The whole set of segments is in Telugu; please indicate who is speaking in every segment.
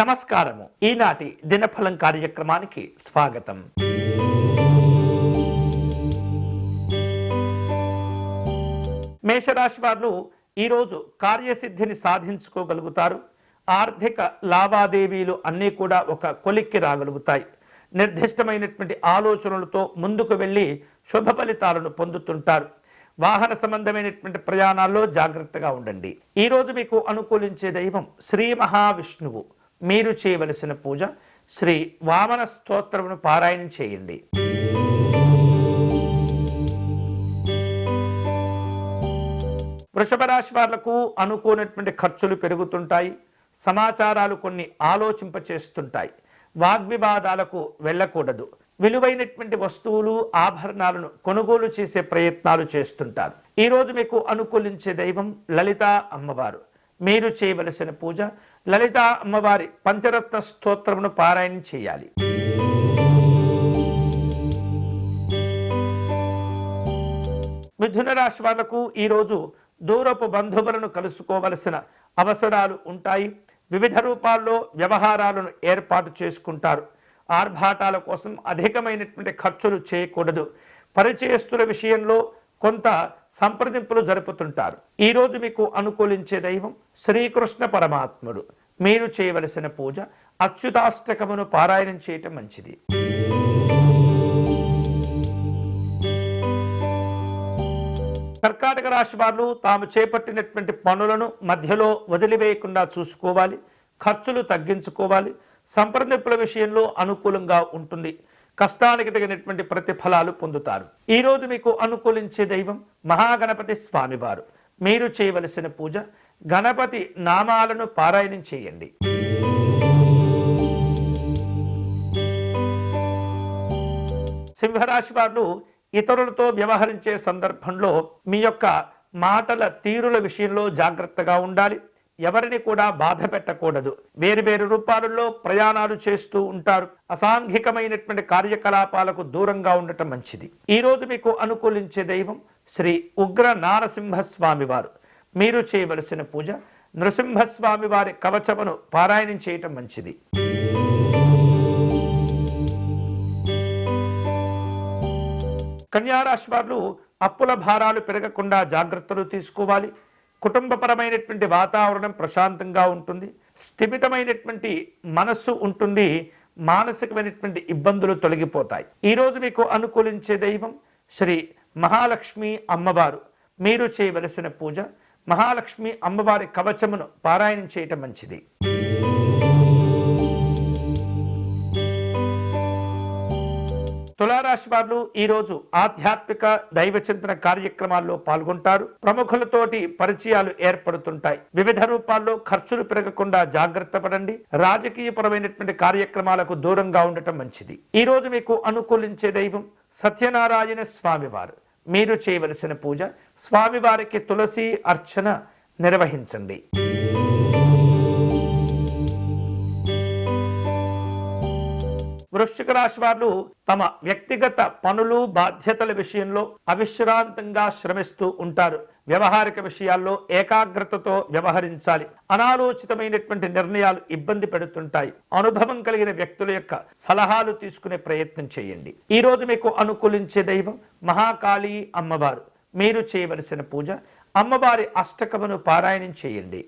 Speaker 1: నమస్కారము. ఈనాటి దినఫలం కార్యక్రమానికి స్వాగతం. మేషరాశి వారు ఈరోజు కార్యసిద్ధిని సాధించుకోగలుగుతారు. ఆర్థిక లావాదేవీలు అన్నీ కూడా ఒక కొలిక్కి రాగలుగుతాయి. నిర్దిష్టమైనటువంటి ఆలోచనలతో ముందుకు వెళ్ళి శుభ ఫలితాలను పొందుతుంటారు. వాహన సంబంధమైనటువంటి ప్రయాణాల్లో జాగ్రత్తగా ఉండండి. ఈరోజు మీకు అనుకూలించే దైవం శ్రీ మహావిష్ణువు. మీరు చేయవలసిన పూజ శ్రీ వామన స్తోత్రమును పారాయణం చేయండి. వృషభ రాశి వాళ్లకు అనుకోనటువంటి ఖర్చులు పెరుగుతుంటాయి. సమాచారాలు కొన్ని ఆలోచింపచేస్తుంటాయి. వాగ్వివాదాలకు వెళ్ళకూడదు. విలువైనటువంటి వస్తువులు ఆభరణాలను కొనుగోలు చేసే ప్రయత్నాలు చేస్తుంటారు. ఈరోజు మీకు అనుకూలించే దైవం లలితా అమ్మవారు. మీరు చేయవలసిన పూజ లలితా అమ్మవారి పంచరత్న స్తోత్రమును పారాయణం చేయాలి. మిథున రాశి వాళ్లకు ఈరోజు దూరపు బంధువులను కలుసుకోవలసిన అవసరాలు ఉంటాయి. వివిధ రూపాల్లో వ్యవహారాలను ఏర్పాటు చేసుకుంటారు. ఆర్భాటాల కోసం అధికమైనటువంటి ఖర్చులు చేయకూడదు. పరిచయస్తుల విషయంలో కొంత సంప్రదింపులు జరుపుతుంటారు. ఈరోజు మీకు అనుకూలించే దైవం శ్రీకృష్ణ పరమాత్ముడు. మీరు చేయవలసిన పూజ అచ్యుతాష్టకమును పారాయణం చేయటం మంచిది. కర్కాటక రాశి వారు తాము చేపట్టినటువంటి పనులను మధ్యలో వదిలివేయకుండా చూసుకోవాలి. ఖర్చులు తగ్గించుకోవాలి. సంప్రదింపుల విషయంలో అనుకూలంగా ఉంటుంది. కష్టానికి తగినటువంటి ప్రతిఫలాలు పొందుతారు. ఈరోజు మీకు అనుకూలించే దైవం మహాగణపతి స్వామివారు. మీరు చేయవలసిన పూజ గణపతి నామాలను పారాయణం చేయండి. సింహరాశి వారు ఇతరులతో వ్యవహరించే సందర్భంలో మీ యొక్క మాటల తీరుల విషయంలో జాగ్రత్తగా ఉండాలి. ఎవరిని కూడా బాధ పెట్టకూడదు. వేరు రూపాలలో ప్రయాణాలు చేస్తూ ఉంటారు. అసాంఘికమైనటువంటి కార్యకలాపాలకు దూరంగా ఉండటం మంచిది. ఈరోజు మీకు అనుకూలించే దైవం శ్రీ ఉగ్ర నారసింహస్వామి వారు. మీరు చేయవలసిన పూజ నృసింహస్వామి వారి కవచమును పారాయణం చేయటం మంచిది. కన్యారాశి వారు అప్పుల భారాలు పెరగకుండా జాగ్రత్తలు తీసుకోవాలి. కుటుంబపరమైనటువంటి వాతావరణం ప్రశాంతంగా ఉంటుంది. స్థిమితమైనటువంటి మనస్సు ఉంటుంది. మానసికమైనటువంటి ఇబ్బందులు తొలగిపోతాయి. ఈరోజు మీకు అనుకూలించే దైవం శ్రీ మహాలక్ష్మి అమ్మవారు. మీరు చేయవలసిన పూజ మహాలక్ష్మి అమ్మవారి కవచమును పారాయణం చేయటం మంచిది. తులారాశి వారు ఈరోజు ఆధ్యాత్మిక దైవచింతన కార్యక్రమాల్లో పాల్గొంటారు. ప్రముఖులతోటి పరిచయాలు ఏర్పడుతుంటాయి. వివిధ రూపాల్లో ఖర్చులు పెరగకుండా జాగ్రత్త పడండి. రాజకీయపరమైనటువంటి కార్యక్రమాలకు దూరంగా ఉండటం మంచిది. ఈరోజు మీకు అనుకూలించే దైవం సత్యనారాయణ స్వామివారు. మీరు చేయవలసిన పూజ స్వామివారికి తులసి అర్చన నిర్వహించండి. వృశ్చిక రాశి వారు తమ వ్యక్తిగత పనులు బాధ్యతల విషయంలో అవిశ్రాంతంగా శ్రమిస్తూ ఉంటారు. వ్యవహారిక విషయాల్లో ఏకాగ్రతతో వ్యవహరించాలి. అనాలోచితమైనటువంటి నిర్ణయాలు ఇబ్బంది పెడుతుంటాయి. అనుభవం కలిగిన వ్యక్తుల యొక్క సలహాలు తీసుకునే ప్రయత్నం చేయండి. ఈరోజు మీకు అనుకూలించే దైవం మహాకాళీ అమ్మవారు. మీరు చేయవలసిన పూజ అమ్మవారి అష్టకమును పారాయణం చేయండి.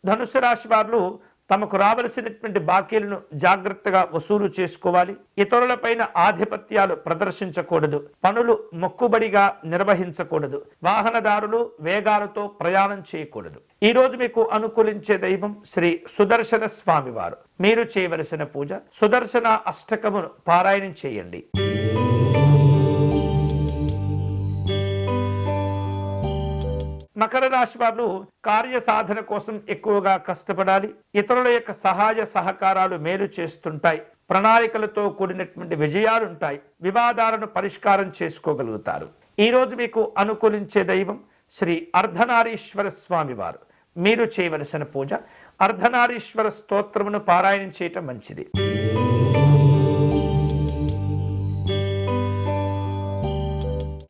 Speaker 1: ధనుసు రాశి వారు తమకు రావలసినటువంటి బాకీలను జాగ్రత్తగా వసూలు చేసుకోవాలి. ఇతరులపైన ఆధిపత్యాలు ప్రదర్శించకూడదు. పనులు మొక్కుబడిగా నిర్వహించకూడదు. వాహనదారులు వేగాలతో ప్రయాణం చేయకూడదు. ఈరోజు మీకు అనుకూలించే దైవం శ్రీ సుదర్శన స్వామివారు. మీరు చేయవలసిన పూజ సుదర్శన అష్టకమును పారాయణం చేయండి. మకర రాశి వారు కార్య సాధన కోసం ఎక్కువగా కష్టపడాలి. ఇతరుల యొక్క సహాయ సహకారాలు మేలు చేస్తుంటాయి. ప్రణాళికలతో కూడినటువంటి విజయాలుంటాయి. వివాదాలను పరిష్కారం చేసుకోగలుగుతారు. ఈరోజు మీకు అనుకూలించే దైవం శ్రీ అర్ధనారీశ్వర స్వామి వారు. మీరు చేయవలసిన పూజ అర్ధనారీశ్వర స్తోత్రమును పారాయణం చేయటం మంచిది.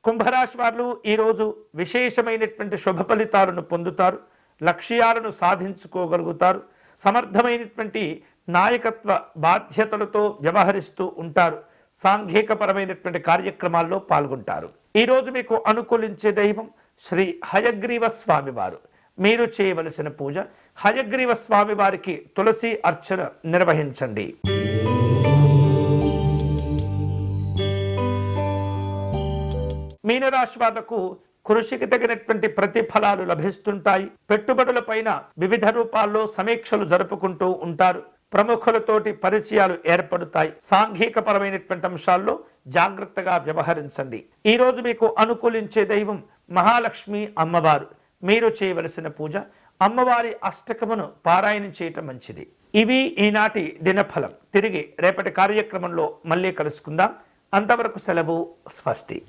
Speaker 1: కుంభరాశి వారు ఈరోజు విశేషమైనటువంటి శుభ ఫలితాలను పొందుతారు, లక్ష్యాలను సాధించుకోగలుగుతారు, సమర్థమైనటువంటి నాయకత్వ బాధ్యతలతో వ్యవహరిస్తూ ఉంటారు, సాంఘికపరమైనటువంటి కార్యక్రమాల్లో పాల్గొంటారు. ఈరోజు మీకు అనుకూలించే దైవం శ్రీ హయగ్రీవ స్వామివారు. మీరు చేయవలసిన పూజ హయగ్రీవ స్వామి వారికి తులసి అర్చన నిర్వహించండి. మీనరాశి వాళ్లకు కృషికి తగినటువంటి ప్రతిఫలాలు లభిస్తుంటాయి. పెట్టుబడుల పైన వివిధ రూపాల్లో సమీక్షలు జరుపుకుంటూ ఉంటారు. ప్రముఖులతోటి పరిచయాలు ఏర్పడతాయి. సాంఘికపరమైనటువంటి అంశాల్లో జాగ్రత్తగా వ్యవహరించండి. ఈరోజు మీకు అనుకూలించే దైవం మహాలక్ష్మి అమ్మవారు. మీరు చేయవలసిన పూజ అమ్మవారి అష్టకమును పారాయణం చేయటం మంచిది. ఇవి ఈనాటి దినఫలం. తిరిగి రేపటి కార్యక్రమంలో మళ్ళీ కలుసుకుందాం. అంతవరకు సెలవు. స్వస్తి.